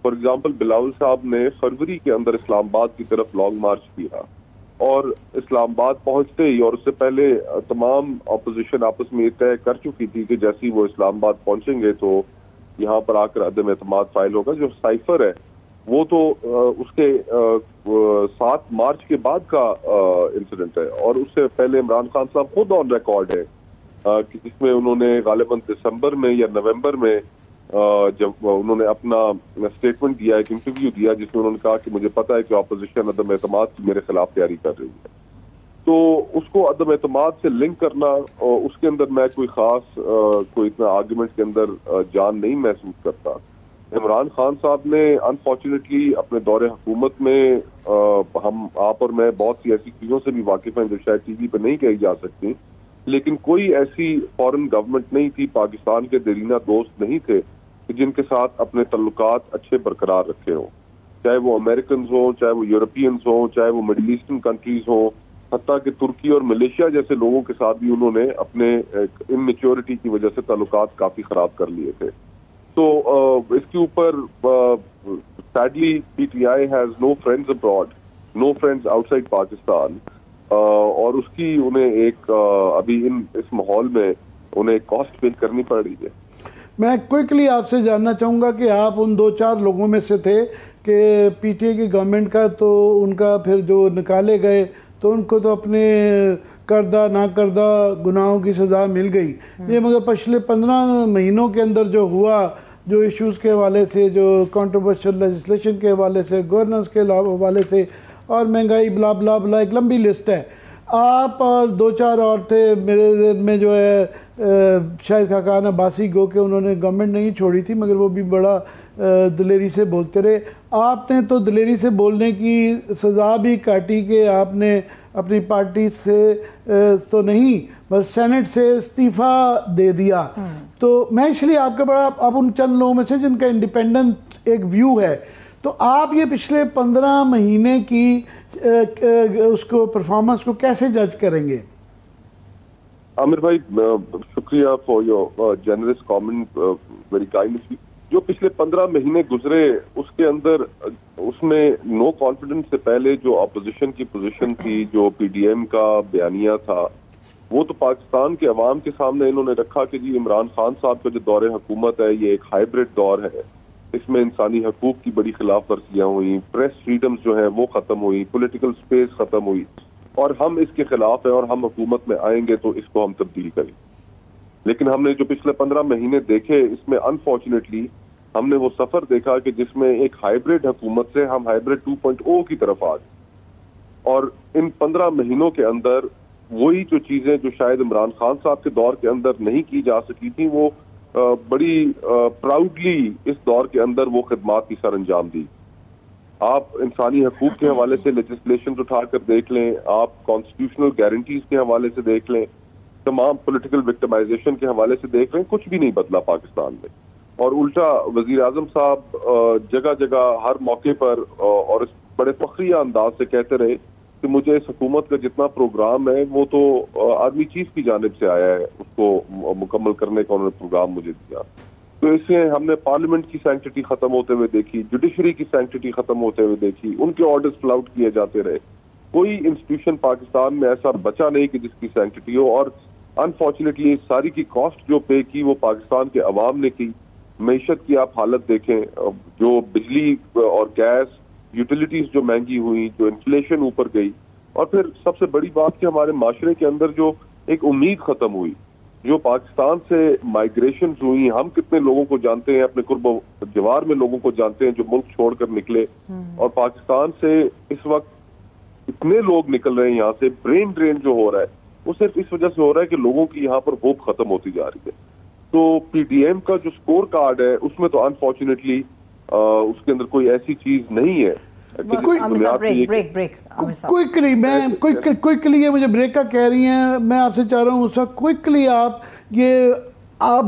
फॉर एग्जाम्पल बिलावल साहब ने फरवरी के अंदर इस्लामाबाद की तरफ लॉन्ग मार्च किया और इस्लामाबाद पहुंचते ही, और उससे पहले तमाम अपोजिशन आपस में तय कर चुकी थी कि जैसे ही वो इस्लामाबाद पहुंचेंगे तो यहाँ पर आकर अदम एतमाद फाइल होगा। जो साइफर है वो तो उसके 7 मार्च के बाद का इंसिडेंट है, और उससे पहले इमरान खान साहब खुद ऑन रिकॉर्ड है कि जिसमें उन्होंने गालिबन दिसंबर में या नवंबर में जब उन्होंने अपना स्टेटमेंट दिया, एक इंटरव्यू दिया, जिसमें उन्होंने कहा कि मुझे पता है कि अपोजिशन अदम एतमाद की मेरे खिलाफ तैयारी कर रही है। तो उसको अदम एतमाद से लिंक करना, उसके अंदर मैं कोई खास कोई इतना आर्गूमेंट के अंदर जान नहीं महसूस करता। इमरान खान साहब ने अनफॉर्चुनेटली अपने दौरे हुकूमत में हम आप और मैं बहुत सी ऐसी चीज़ों से भी वाकिफ़ हैं जो शायद टीवी पर नहीं कही जा सकती, लेकिन कोई ऐसी फॉरेन गवर्नमेंट नहीं थी, पाकिस्तान के देरीना दोस्त नहीं थे कि जिनके साथ अपने तल्लुकात अच्छे बरकरार रखे हों, चाहे वो अमेरिकन हों, चाहे वो यूरोपियंस हों, चाहे वो मिडिल ईस्टर्न कंट्रीज हों, हत्ता कि तुर्की और मलेशिया जैसे लोगों के साथ भी उन्होंने अपने इमेच्योरिटी की वजह से तल्लुकात काफ़ी ख़राब कर लिए थे। तो इसके ऊपर sadly PTI has no friends abroad, no friends outside Pakistan, और उसकी उन्हें एक अभी इस माहौल में उन्हें कॉस्ट पे करनी पड़ रही है। मैं क्विकली आपसे जानना चाहूँगा कि आप उन 2-4 लोगों में से थे कि पीटीआई की गवर्नमेंट का तो उनका फिर जो निकाले गए तो उनको तो अपने करदा ना करदा गुनाहों की सज़ा मिल गई। ये मगर पिछले 15 महीनों के अंदर जो हुआ, जो इश्यूज़ के हवाले से, जो कंट्रोवर्शियल लेजिस्लेशन के हवाले से, गवर्नेंस के हवाले से और महंगाई ब्ला ब्ला ब्ला, एक लंबी लिस्ट है। आप और 2-4 और थे मेरे ज़हन में जो है शायद खाकान अब्बासी गो के उन्होंने गवर्नमेंट नहीं छोड़ी थी, मगर वो भी बड़ा दिलेरी से बोलते रहे। आपने तो दिलेरी से बोलने की सज़ा भी काटी कि आपने अपनी पार्टी से तो नहीं बस सेनेट से इस्तीफ़ा दे दिया। तो मैं इसलिए आपका बड़ा, आप उन चंद लोगों में से जिनका इंडिपेंडेंट एक व्यू है, तो आप ये पिछले 15 महीने की उसको परफॉर्मेंस को कैसे जज करेंगे? आमिर भाई, शुक्रिया for your generous comment, very kind of you. जो पिछले 15 महीने गुजरे उसके अंदर, उसमें नो कॉन्फिडेंस से पहले जो अपोजिशन की पोजीशन थी, जो पीडीएम का बयानिया था, वो तो पाकिस्तान के अवाम के सामने इन्होंने रखा कि जी इमरान खान साहब का जो दौरे हुकूमत है ये एक हाइब्रिड दौर है, इसमें इंसानी हकूक की बड़ी खिलाफ वर्जियाँ हुई, प्रेस फ्रीडम्स जो है वो खत्म हुई, पॉलिटिकल स्पेस खत्म हुई, और हम इसके खिलाफ है और हम हुकूमत में आएंगे तो इसको हम तब्दील करें। लेकिन हमने जो पिछले 15 महीने देखे, इसमें अनफॉर्चुनेटली हमने वो सफर देखा कि जिसमें एक हाइब्रिड हुकूमत से हम हाइब्रिड 2.0 की तरफ आ गए। और इन 15 महीनों के अंदर वही जो चीजें जो शायद इमरान खान साहब के दौर के अंदर नहीं की जा सकी थी, वो बड़ी प्राउडली इस दौर के अंदर वो खिदमात की सर अंजाम दी। आप इंसानी हकूक के हवाले से लेजिस्लेशन उठाकर देख लें, आप कॉन्स्टिट्यूशनल गारंटीज के हवाले से देख लें, तमाम पॉलिटिकल विक्टिमाइजेशन के हवाले से देख लें, कुछ भी नहीं बदला पाकिस्तान में। और उल्टा वजीर आजम साहब जगह जगह हर मौके पर और इस बड़े फखरिया अंदाज से कहते रहे कि मुझे इस हुकूमत का जितना प्रोग्राम है वो तो आर्मी चीफ की जानिब से आया है, उसको मुकम्मल करने का उन्होंने प्रोग्राम मुझे दिया। तो इससे हमने पार्लियामेंट की सैंक्टिटी खत्म होते हुए देखी, जुडिशरी की सैंक्टिटी खत्म होते हुए देखी, उनके ऑर्डर्स फ्लाउट किए जाते रहे। कोई इंस्टीट्यूशन पाकिस्तान में ऐसा बचा नहीं कि जिसकी सैंक्टिटी हो। और अनफॉर्चुनेटली सारी की कॉस्ट जो पे की वो पाकिस्तान के अवाम ने की। मईशत की आप हालत देखें, जो बिजली और गैस यूटिलिटीज जो महंगी हुई, जो इन्फ्लेशन ऊपर गई, और फिर सबसे बड़ी बात कि हमारे माशरे के अंदर जो एक उम्मीद खत्म हुई, जो पाकिस्तान से माइग्रेशन हुई। हम कितने लोगों को जानते हैं, अपने कुर्ब जवार में लोगों को जानते हैं जो मुल्क छोड़कर निकले, और पाकिस्तान से इस वक्त इतने लोग निकल रहे हैं यहाँ से। ब्रेन ड्रेन जो हो रहा है वो सिर्फ इस वजह से हो रहा है कि लोगों की यहाँ पर होप खत्म होती जा रही है। तो पीडीएम का जो स्कोर कार्ड है उसमें तो अनफॉर्चुनेटली उसके अंदर कोई ऐसी चीज नहीं है। क्विकली ये मुझे ब्रेक का कह रही हैं, मैं आपसे चाह रहा हूँ उस वक्त क्विकली आप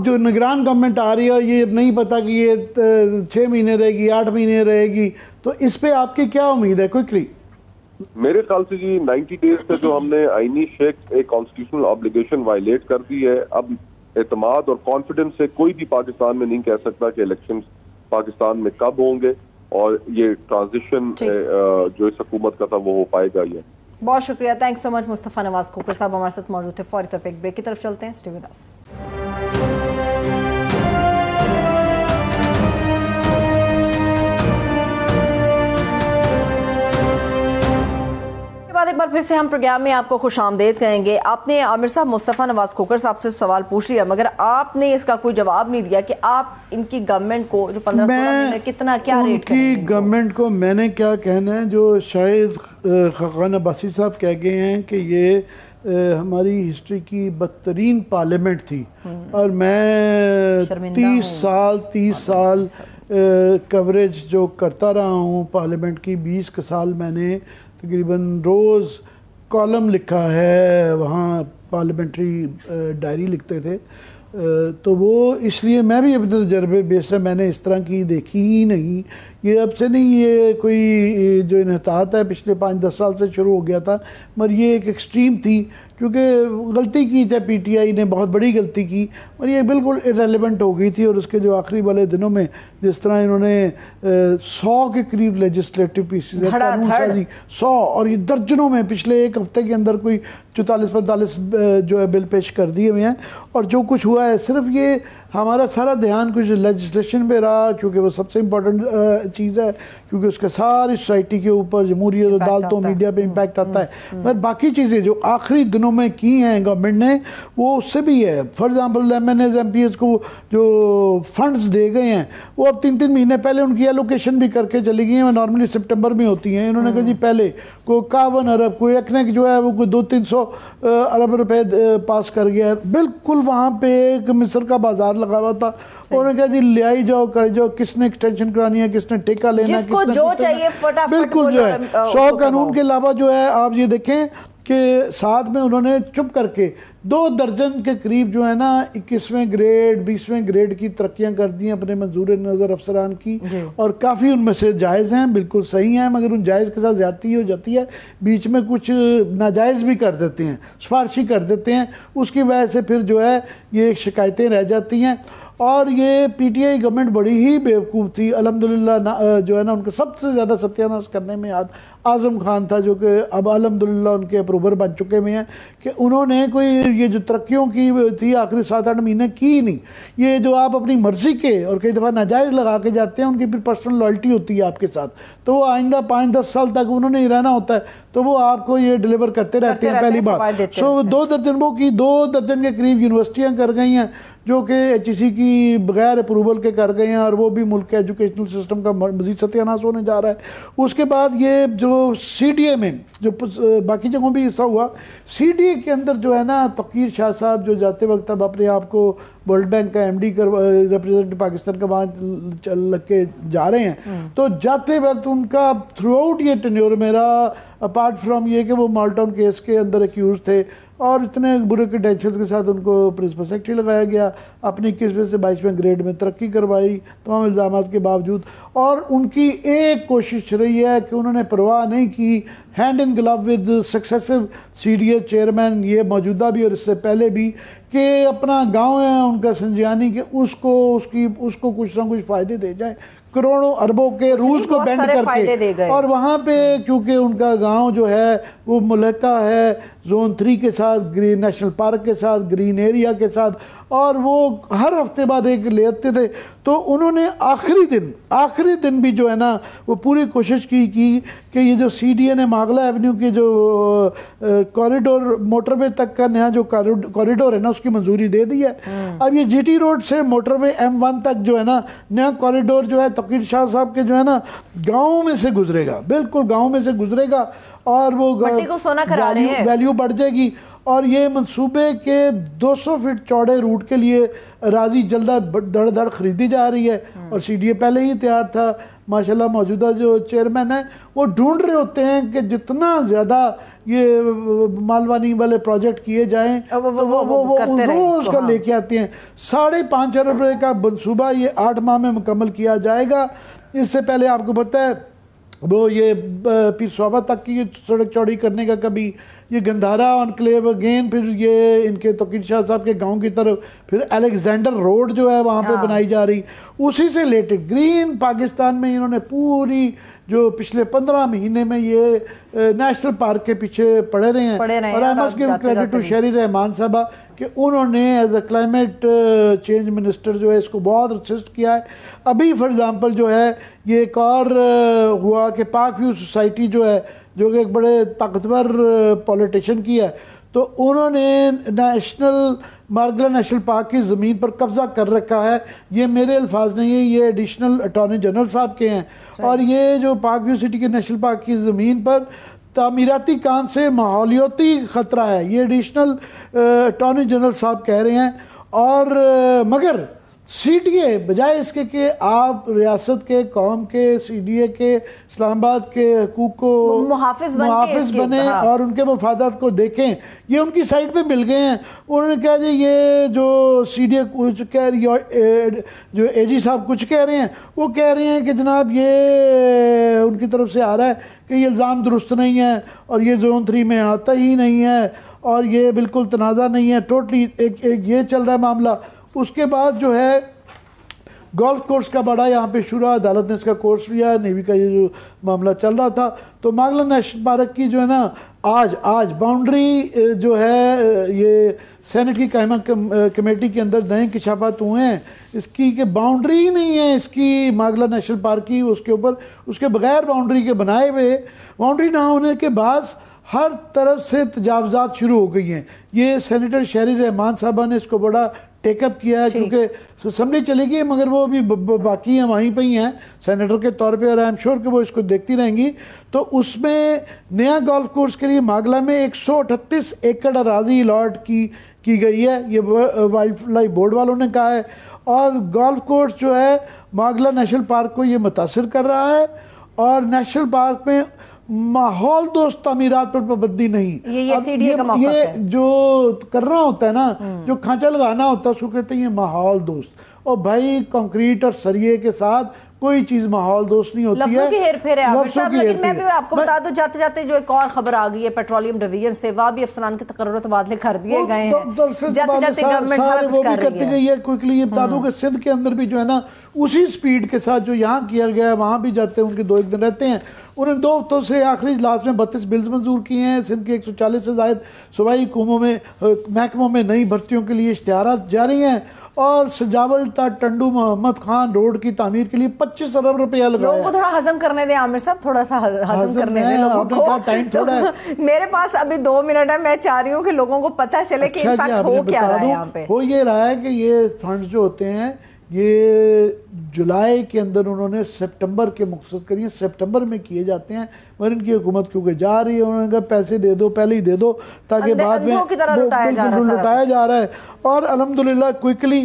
जो निगरान गवर्नमेंट आ रही है, ये नहीं पता कि ये 6 महीने रहेगी, 8 महीने रहेगी, तो इस पे आपकी क्या उम्मीद है क्विकली? मेरे ख्याल से जी 90 डेज से जो हमने आईनी शेख एक कॉन्स्टिट्यूशनल ऑब्लिगेशन वायलेट कर दी है, अब एतमाद और कॉन्फिडेंस से कोई भी पाकिस्तान में नहीं कह सकता कि इलेक्शंस पाकिस्तान में कब होंगे और ये ट्रांजिशन जो इस हुकूमत का था वो हो पाएगा। ये बहुत शुक्रिया, thanks so much Mustafa Nawaz Khokhar साहब हमारे साथ मौजूद थे। फौरी तौर पे एक ब्रेक की तरफ चलते हैं, स्टे विद अस। बाद एक बार फिर से हम प्रोग्राम में आपको खुशामदीद कहेंगे। आपने आमिर साहब मुस्तफा नवाज खोकर साहब से सवाल पूछ लिया, मगर आपने इसका कोई जवाब नहीं दिया कि आप इनकी गवर्नमेंट को जो 15-16 महीने कितना क्या रेट करेंगे? उनकी गवर्नमेंट को मैंने क्या कहना है, जो शायद खान अब्बासी साहब कह गए हैं कि ये हमारी हिस्ट्री की बदतरीन पार्लियामेंट थी, और मैं 30 साल कवरेज जो करता रहा हूँ पार्लियामेंट की, 20 साल मैंने तकरीबन रोज़ कॉलम लिखा है, वहाँ पार्लियामेंट्री डायरी लिखते थे। तो वो इसलिए मैं भी अपने तजर्बे बेस है, मैंने इस तरह की देखी ही नहीं। ये अब से नहीं, ये कोई जो इन्हतात है पिछले 5-10 साल से शुरू हो गया था, मगर ये एक एक्सट्रीम थी क्योंकि गलती की, चाहे पीटीआई ने बहुत बड़ी गलती की, और ये बिल्कुल इरेलेवेंट हो गई थी। और उसके जो आखिरी वाले दिनों में जिस तरह इन्होंने 100 के करीब लेजिस्लेटिव पीसेस है, कानून साजी 100, और ये दर्जनों में पिछले एक हफ्ते के अंदर कोई 44-45 जो है बिल पेश कर दिए हुए हैं। और जो कुछ हुआ है सिर्फ ये हमारा सारा ध्यान कुछ लेजिस्लेशन पे रहा, क्योंकि वो सबसे इम्पोर्टेंट चीज़ है, क्योंकि उसके सारी सोसाइटी के ऊपर जमहूरियत, अदालतों, मीडिया पे इम्पैक्ट आता है। मगर बाकी चीज़ें जो आखिरी दिनों में की हैं गवर्नमेंट ने, वो उससे भी है। फॉर एग्जांपल MNAs MPs को जो फंड्स दे गए हैं, वो अब 3-3 महीने पहले उनकी एलोकेशन भी करके चली गई हैं। वो नॉर्मली सितंबर में होती हैं। इन्होंने कहा जी पहले कोई 51 अरब, कोई एकनेक जो है वो कोई 200-300 अरब रुपए पास कर गया है। बिल्कुल वहाँ पे एक मिस्र का बाजार लगा हुआ था, उन्होंने कहा जी ले आई जाओ, कर जाओ, किसने एक्सटेंशन करानी है, किसने ठेका लेना है, किसको जो चाहिए फटाफट। बिल्कुल जो है 100 कानून के अलावा जो है आप ये देखें कि साथ में उन्होंने चुप करके 2 दर्जन के करीब जो है ना 21वें ग्रेड 20वें ग्रेड की तरक्कियां कर दी अपने मंजूर नज़र अफसरान की, और काफ़ी उनमें से जायज़ हैं, बिल्कुल सही हैं, मगर उन जायज़ के साथ ज़्यादती हो जाती है, बीच में कुछ नाजायज़ भी कर देते हैं, सिफारशी कर देते हैं, उसकी वजह से फिर जो है ये शिकायतें रह जाती हैं। और ये पीटीआई गवर्नमेंट बड़ी ही बेवकूफ़ थी। अल्हम्दुलिल्लाह जो है ना उनका सबसे ज़्यादा सत्यानाश करने में आज़म खान था, जो कि अब अल्हम्दुलिल्लाह उनके अप्रूवर बन चुके हुए हैं, कि उन्होंने कोई ये जो तरक्कियों की थी आखिरी 7-8 महीने की नहीं। ये जो आप अपनी मर्ज़ी के और कई दफ़ा नाजायज़ लगा के जाते हैं, उनकी फिर पर्सनल लॉयल्टी होती है आपके साथ, तो वो आइंदा 5-10 साल तक उन्होंने ही रहना होता है, तो वो आपको ये डिलीवर करते रहते हैं। पहली बात 2 दर्जन वो की 2 दर्जन के करीब यूनिवर्सिटियाँ कर गई हैं, जो कि HEC की बगैर अप्रूवल के कर गए हैं, और वो भी मुल्क के एजुकेशनल सिस्टम का मजीद सत्यानाश होने जा रहा है। उसके बाद ये जो CDA में जो बाकी जगहों भी हिस्सा हुआ, CDA के अंदर जो है ना तकीर शाह साहब जो जाते वक्त अब अपने आप को वर्ल्ड बैंक का MD कर रिप्रेजेंटेटिव पाकिस्तान का वहाँ लग के जा रहे हैं, तो जाते वक्त उनका थ्रू आउट ये टेन्योर मेरा, अपार्ट फ्रॉम ये कि वो माल्टाउन केस के अंदर एक्यूज थे और इतने बुरे क्रेडेंशियल्स के साथ उनको प्रिंसिपल सेक्रेटरी लगाया गया, अपनी 21वें से 22वें ग्रेड में तरक्की करवाई तमाम इल्ज़ाम के बावजूद, और उनकी एक कोशिश रही है कि उन्होंने परवाह नहीं की, hand in glove with successive CDA chairman, ये मौजूदा भी और इससे पहले भी, कि अपना गांव है उनका संजियानी के उसको कुछ ना कुछ फ़ायदे दे जाए, करोड़ों अरबों के रूल्स को बेंड करके। और वहाँ पे क्योंकि उनका गांव जो है वो मुल्का है जोन 3 के साथ, ग्रीन नेशनल पार्क के साथ, ग्रीन एरिया के साथ, और वो हर हफ्ते बाद एक लेते थे, तो उन्होंने आखिरी दिन भी जो है ना वो पूरी कोशिश की कि ये जो CDA ने मागला एवेन्यू के जो कॉरिडोर मोटरवे तक का नया जो कॉरिडोर है ना उसकी मंजूरी दे दी है। अब ये GT रोड से मोटरवे M1 तक जो है ना नया कॉरिडोर जो है तकीर शाह साहब के जो है ना गाँव में से गुजरेगा, बिल्कुल गाँव में से गुजरेगा, और वो वैल्यू बढ़ जाएगी। और ये मंसूबे के 200 फीट चौड़े रूट के लिए राजी जल्दा धड़ खरीदी जा रही है, और CDA पहले ही तैयार था। माशाल्लाह मौजूदा जो चेयरमैन है वो ढूंढ रहे होते हैं कि जितना ज़्यादा ये मालवानी वाले प्रोजेक्ट किए जाएं तो वो रोज़ का लेके आते हैं। 5.5 अरब रुपये का मंसूबा ये 8 माह में मुकम्मल किया जाएगा। इससे पहले आपको पता है वो ये पीर सोबा तक की सड़क चौड़ी करने का, कभी ये गंधारा एनक्लेव अगेन, फिर ये इनके तकीर शाह साहब के गांव की तरफ, फिर अलेक्जेंडर रोड जो है वहाँ पे बनाई जा रही, उसी से रिलेटेड ग्रीन पाकिस्तान में इन्होंने पूरी जो पिछले 15 महीने में ये नेशनल पार्क के पीछे पड़े रहे हैं। और I must give credit to Sherry Rehman साहबा कि उन्होंने as a climate change minister जो है इसको बहुत असिस्ट किया है। अभी फॉर एग्जांपल जो है ये एक और हुआ कि पाक व्यू सोसाइटी जो है, जो कि एक बड़े ताकतवर पॉलिटिशियन की है, तो उन्होंने मार्गला नेशनल पार्क की ज़मीन पर कब्ज़ा कर रखा है। ये मेरे अल्फाज नहीं है, ये एडिशनल अटॉर्नी जनरल साहब के हैं। और ये जो पाक व्यू सिटी के नेशनल पार्क की ज़मीन पर तामीराती काम से माहौलियाती ख़तरा है, ये एडिशनल अटॉर्नी जनरल साहब कह रहे हैं। और मगर CDA बजाय इसके कि आप रियासत के, कौम के, CDA के, इस्लामाबाद के हकूक़ को मुहाफ़िज़ बने और उनके मफादात को देखें, ये उनकी साइड पे मिल गए हैं। उन्होंने कहा जी ये जो CDA कुछ कह रही है, जो AG साहब कुछ कह रहे हैं, वो कह रहे हैं कि जनाब ये उनकी तरफ से आ रहा है कि ये इल्ज़ाम दुरुस्त नहीं है और ये जोन 3 में आता ही नहीं है और ये बिल्कुल तनाज़ा नहीं है, टोटली एक ये चल रहा है मामला। उसके बाद जो है गोल्फ कोर्स का बड़ा यहाँ पे शुरा, अदालत ने इसका कोर्स लिया, नेवी का ये जो मामला चल रहा था, तो मागला नेशनल पार्क की जो है ना आज बाउंड्री जो है ये सेनेट की कायमा कमेटी के अंदर नए इंकशाफात हुए हैं इसकी कि बाउंड्री ही नहीं है इसकी मागला नेशनल पार्क की, उसके ऊपर उसके बगैर बाउंड्री के बनाए हुए, बाउंड्री ना होने के बाद हर तरफ से तजावजात शुरू हो गई हैं। ये सेनेटर शेरी रहमान साहबा ने इसको बड़ा टेकअप किया है, क्योंकि असम्बली चली गई मगर वो अभी बाकी हैं, वहीं पर ही हैं सेनेटर के तौर पे, और आई एम श्योर कि वो इसको देखती रहेंगी। तो उसमें नया गोल्फ कोर्स के लिए मागला में 138 एकड़ अराजी अलॉट की गई है, ये वाइल्ड लाइफ बोर्ड वालों ने कहा है। और गोल्फ कोर्स जो है मागला नेशनल पार्क को ये मुतासिर कर रहा है, और नेशनल पार्क में माहौल दोस्त तामीरात पर पाबंदी नहीं। ये जो करना होता है ना, जो खांचा लगाना होता है उसको कहते हैं ये माहौल दोस्त। और भाई कंक्रीट और सरिये के साथ कोई चीज माहौल दोस्त नहीं होती है, हेरफेर है। लेकिन मैं भी आपको बता दूं जाते जाते जो एक और खबर आ गई है पेट्रोलियम डिवीजन से, वहां भी अफसरान के तकर्रुर तबादले कर दिए गए हैं, जाते जाते गवर्नमेंट सारा कुछ कर रही है। ये क्विकली ये बता दूं कि सिंध के अंदर भी जो है ना उसी स्पीड के साथ जो यहाँ किया गया है वहां भी जाते हैं, उनके 2-1 दिन रहते हैं। उन्होंने 2 हफ्तों से आखिरी इजलास में 32 बिल्स मंजूर किए हैं। सिंध के 140 से ज़ायद सूबाई महकमों में नई भर्तियों के लिए इश्तिहारात जारी हैं, और सजावलता टंडू मोहम्मद खान रोड की तामीर के लिए 25 अरब रुपया लगाया। लोगों को थोड़ा हजम करने दे आमिर साहब, थोड़ा सा हजम करने दे लोगों को। टाइम थोड़ा है। मेरे पास अभी 2 मिनट है, मैं चाह रही हूँ कि लोगों को पता चले कि इनफैक्ट हो क्या रहा है यहाँ पे। हो ये रहा है कि ये फंड जो होते हैं ये जुलाई के अंदर उन्होंने सितंबर के मकसद करिए सितंबर में किए जाते हैं, मगर इनकी हुकूमत क्योंकि जा रही है, उन्होंने कहा पैसे दे दो, पहले ही दे दो ताकि बाद में लुटाया जा रहा है। और अल्हम्दुलिल्लाह क्विकली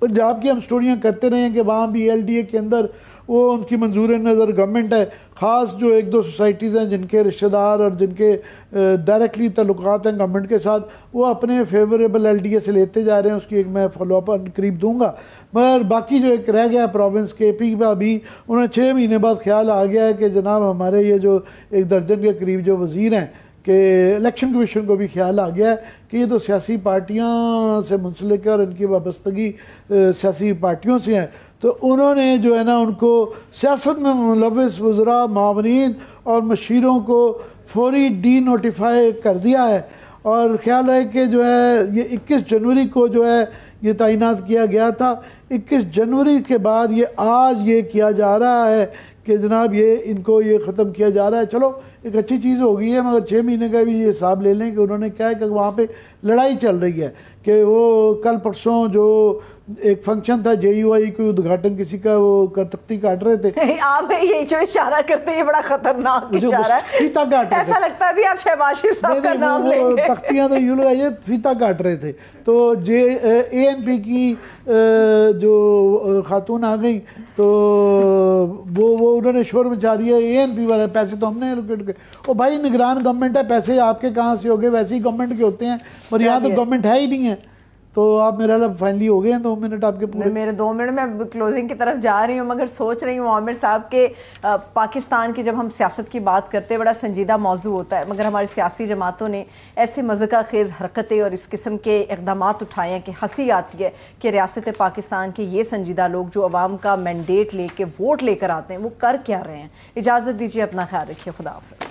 पंजाब की हम स्टोरियाँ करते रहे हैं कि वहाँ भी LDA के अंदर वो उनकी मंजूर नज़र गवर्नमेंट है, ख़ास जो 1-2 सोसाइटीज़ हैं जिनके रिश्तेदार और जिनके डायरेक्टली ताल्लुकात हैं गवर्नमेंट के साथ, वो अपने फेवरेबल LDA से लेते जा रहे हैं। उसकी एक मैं फॉलोअप करीब दूंगा। मगर बाकी जो एक रह गया प्रोविंस KP का भी उन्हें 6 महीने बाद ख्याल आ गया है कि जनाब हमारे ये जो 1 दर्जन के करीब जो वज़ीर हैं कि इलेक्शन कमीशन को भी ख्याल आ गया है कि ये तो सियासी पार्टियां से मुंसलिक है और इनकी वाबस्तगी सियासी पार्टियों से है, तो उन्होंने जो है ना उनको सियासत में मुलव्वस वज़रा, मावनीन और मशीरों को फौरी डी-नोटिफाई कर दिया है। और ख्याल है कि जो है ये 21 जनवरी को जो है ये तैनात किया गया था। 21 जनवरी के बाद ये आज ये किया जा रहा है कि जनाब ये इनको ये ख़त्म किया जा रहा है। चलो एक अच्छी चीज़ हो गई है, मगर 6 महीने का भी ये हिसाब ले लें कि उन्होंने क्या है कि वहाँ पे लड़ाई चल रही है कि वो कल परसों जो एक फंक्शन था JUI को उद्घाटन किसी का वो तख्ती काट रहे थे। आप ये जो इशारा करते हैं बड़ा खतरनाक इशारा है, फीता काट रहे थे। ऐसा लगता है भी आप शहबाज शरीफ साहब का नाम लेंगे। तख्तियां तो यूं लगाइए, फीता काट रहे थे। तो ANP की जो खातून आ गई तो वो उन्होंने शोर मचा दिया, ANP वाले पैसे तो हमने एलोकेट किए। ओ भाई निगरान गवर्नमेंट है, पैसे आपके कहाँ से हो गए, वैसे ही गवर्नमेंट के होते हैं, पर यहाँ तो गवर्नमेंट है ही नहीं है। तो आप मेरा लब फाइनली हो गए हैं 2 मिनट आपके पूरे। मेरे 2 मिनट में क्लोजिंग की तरफ जा रही हूँ, मगर सोच रही हूँ आमिर साहब के पाकिस्तान की जब हम सियासत की बात करते हैं बड़ा संजीदा मौजू होता है, मगर हमारी सियासी जमातों ने ऐसे मज़का खेज़ हरकतें और इस किस्म के इक़दाम उठाए हैं कि हंसी आती है कि रियासत पाकिस्तान के ये संजीदा लोग जो अवाम का मैंडेट लेके वोट लेकर आते हैं वो कर क्या रहे हैं। इजाज़त दीजिए, अपना ख्याल रखिए, खुदा हाफ़िज़।